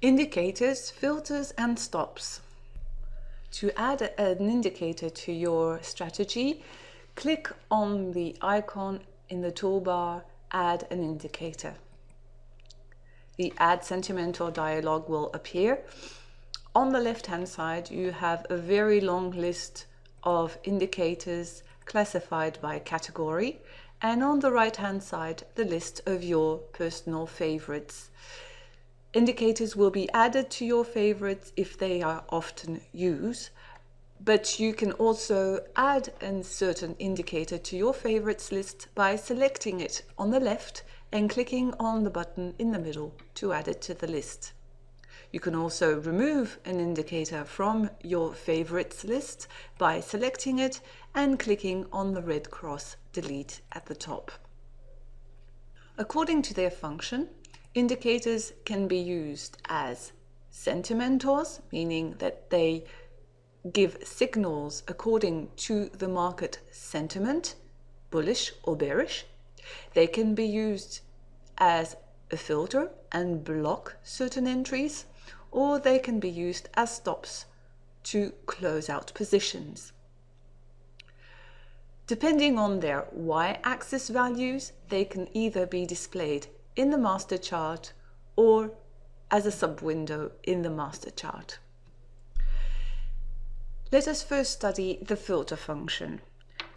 Indicators, filters and stops. To add an indicator to your strategy, click on the icon in the toolbar, Add an indicator. The Add Sentimentor dialog will appear. On the left-hand side, you have a very long list of indicators classified by category, and on the right-hand side, the list of your personal favorites. Indicators will be added to your favorites if they are often used, but you can also add a certain indicator to your favorites list by selecting it on the left and clicking on the button in the middle to add it to the list. You can also remove an indicator from your favorites list by selecting it and clicking on the red cross Delete at the top. According to their function, indicators can be used as sentimentors, meaning that they give signals according to the market sentiment, bullish or bearish. They can be used as a filter and block certain entries, or they can be used as stops to close out positions. Depending on their y-axis values, they can either be displayed in the master chart or as a sub-window in the master chart. Let us first study the filter function.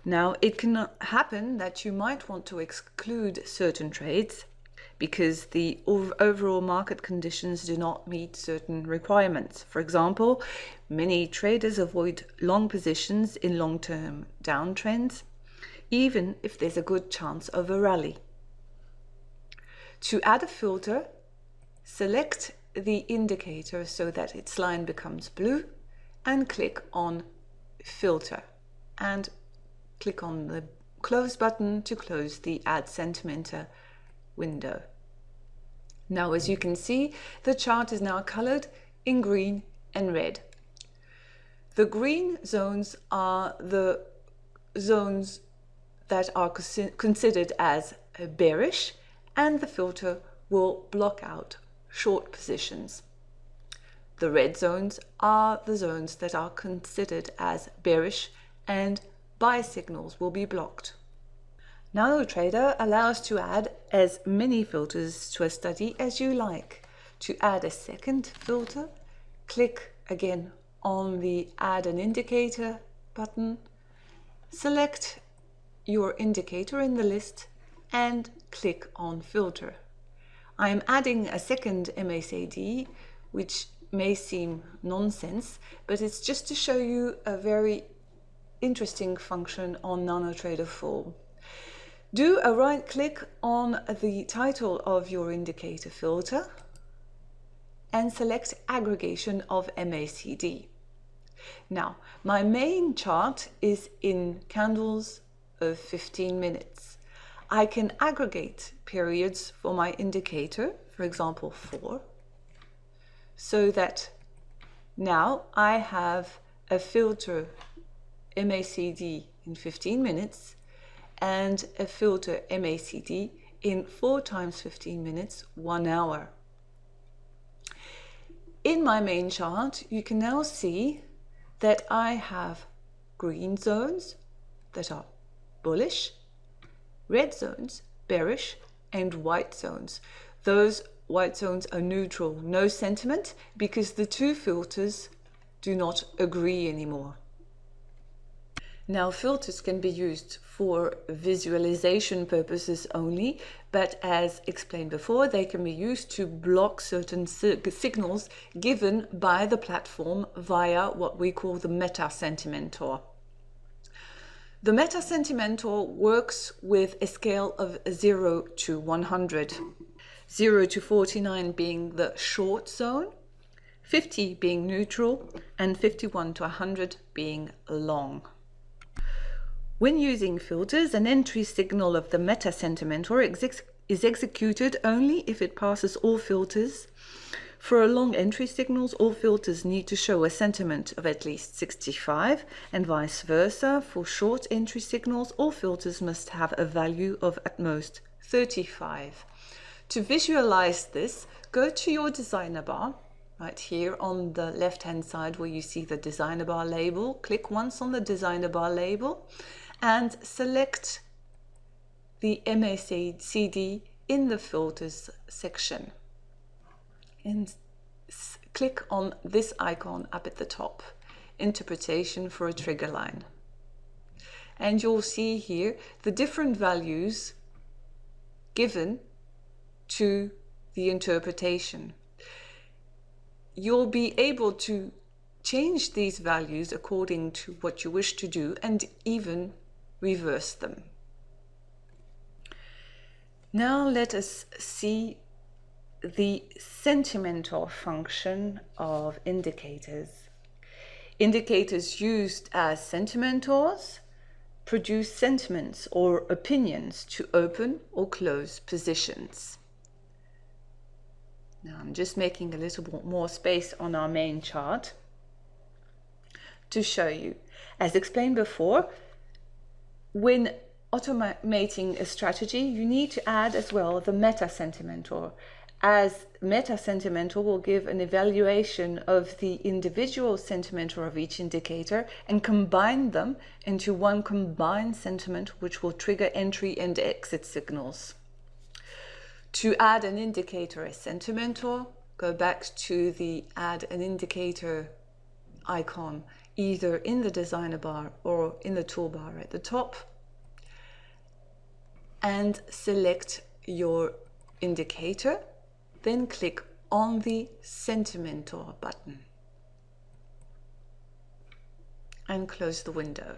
Now, it can happen that you might want to exclude certain trades because the overall market conditions do not meet certain requirements. For example, many traders avoid long positions in long-term downtrends, even if there's a good chance of a rally. To add a filter, select the indicator so that its line becomes blue and click on Filter and click on the Close button to close the Add Sentimentor window. Now, as you can see, the chart is now colored in green and red. The green zones are the zones that are considered as bearish, and the filter will block out short positions. The red zones are the zones that are considered as bearish, and buy signals will be blocked. NanoTrader allows to add as many filters to a study as you like. To add a second filter, click again on the Add an Indicator button, select your indicator in the list and click on Filter. I am adding a second MACD, which may seem nonsense, but it's just to show you a very interesting function on NanoTrader 4. Do a right click on the title of your indicator filter and select Aggregation of MACD. Now, my main chart is in candles of 15 minutes. I can aggregate periods for my indicator, for example 4, so that now I have a filter MACD in 15 minutes and a filter MACD in 4 times 15 minutes, 1 hour. In my main chart, you can now see that I have green zones that are bullish, red zones, bearish, and white zones. Those white zones are neutral, no sentiment, because the two filters do not agree anymore. Now, filters can be used for visualization purposes only, but as explained before, they can be used to block certain signals given by the platform via what we call the Meta Sentimentor. The Meta Sentimentor works with a scale of 0 to 100, 0 to 49 being the short zone, 50 being neutral, and 51 to 100 being long. When using filters, an entry signal of the Meta Sentimentor is executed only if it passes all filters. For long entry signals, all filters need to show a sentiment of at least 65, and vice versa. For short entry signals, all filters must have a value of at most 35. To visualize this, go to your designer bar right here on the left hand side where you see the designer bar label. Click once on the designer bar label and select the MACD in the filters section, and click on this icon up at the top, interpretation for a trigger line. And you'll see here the different values given to the interpretation. You'll be able to change these values according to what you wish to do and even reverse them. Now let us see the sentimentor function of indicators. Indicators used as sentimentors produce sentiments or opinions to open or close positions. Now I'm just making a little bit more space on our main chart to show you. As explained before, when automating a strategy, you need to add as well the meta sentimentor, as meta sentimentor will give an evaluation of the individual sentimentor of each indicator and combine them into one combined sentiment, which will trigger entry and exit signals. To add an indicator as sentimentor, go back to the add an indicator icon, either in the designer bar or in the toolbar at the top, and select your indicator, then click on the sentimentor button and close the window.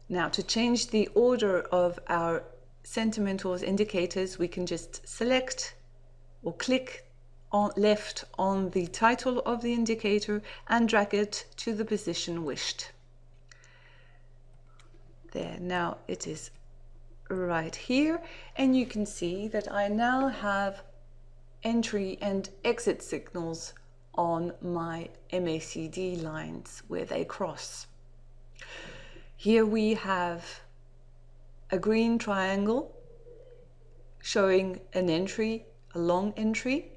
Now to change the order of our sentimentor's indicators, we can just select or click on left on the title of the indicator and drag it to the position wished. There, now it is right here, and you can see that I now have entry and exit signals on my MACD lines where they cross. Here we have a green triangle showing an entry, a long entry,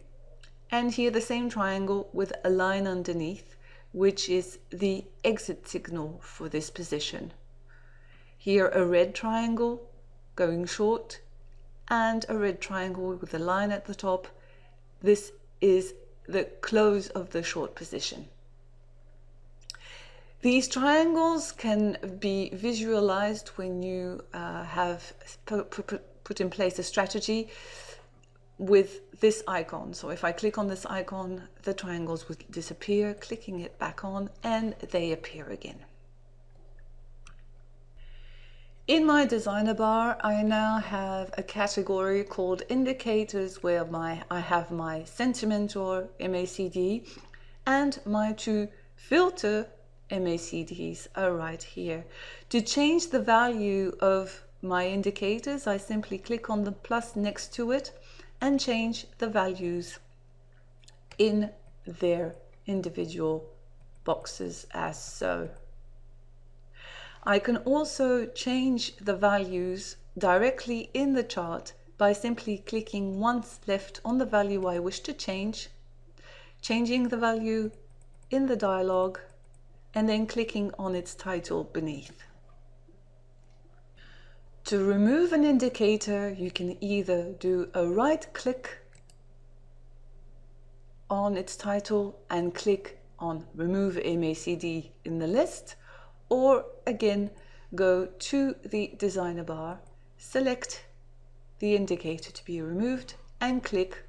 and here the same triangle with a line underneath, which is the exit signal for this position. Here a red triangle going short and a red triangle with a line at the top. This is the close of the short position. These triangles can be visualized when you have put in place a strategy with this icon. So if I click on this icon, the triangles will disappear, clicking it back on, and they appear again. In my designer bar, I now have a category called indicators where I have my sentimentor MACD and my two filter MACDs are right here. To change the value of my indicators, I simply click on the plus next to it and change the values in their individual boxes as so. I can also change the values directly in the chart by simply clicking once left on the value I wish to change, changing the value in the dialog, and then clicking on its title beneath. To remove an indicator, you can either do a right click on its title and click on Remove MACD in the list, or again go to the designer bar, select the indicator to be removed and click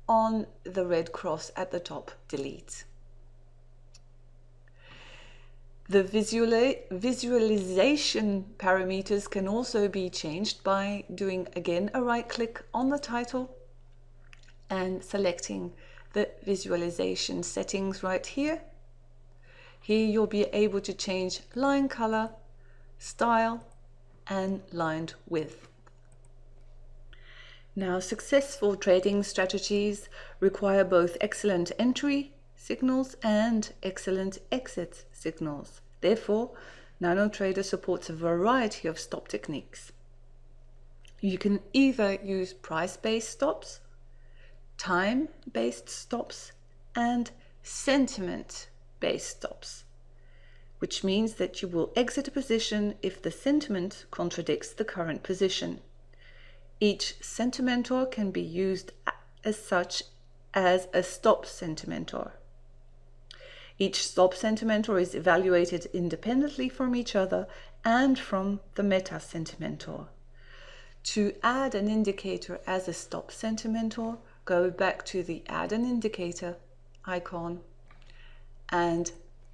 on the red cross at the top, delete. The visualization parameters can also be changed by doing again a right click on the title and selecting the visualization settings right here. Here you'll be able to change line color, style, and line width. Now, successful trading strategies require both excellent entry signals and excellent exit signals. Therefore, NanoTrader supports a variety of stop techniques. You can either use price-based stops, time-based stops and sentiment-based stops, which means that you will exit a position if the sentiment contradicts the current position. Each sentimentor can be used as such as a stop sentimentor. Each stop sentimentor is evaluated independently from each other and from the meta sentimentor. To add an indicator as a stop sentimentor, go back to the Add an Indicator icon and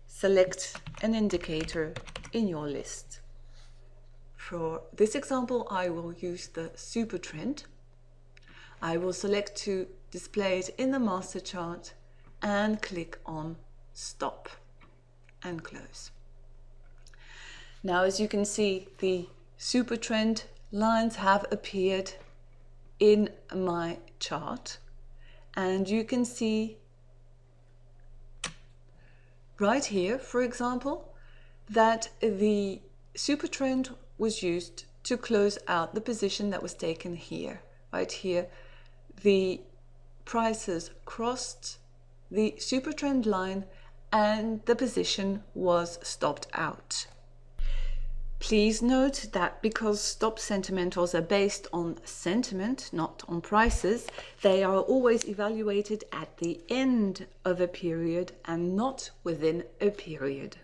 select an indicator in your list. For this example, I will use the super trend. I will select to display it in the master chart and click on Stop and close. Now, as you can see, the super trend lines have appeared in my chart, and you can see right here, for example, that the super trend was used to close out the position that was taken here. Right here, the prices crossed the super trend line and the position was stopped out. Please note that because stop sentimentals are based on sentiment, not on prices, they are always evaluated at the end of a period and not within a period.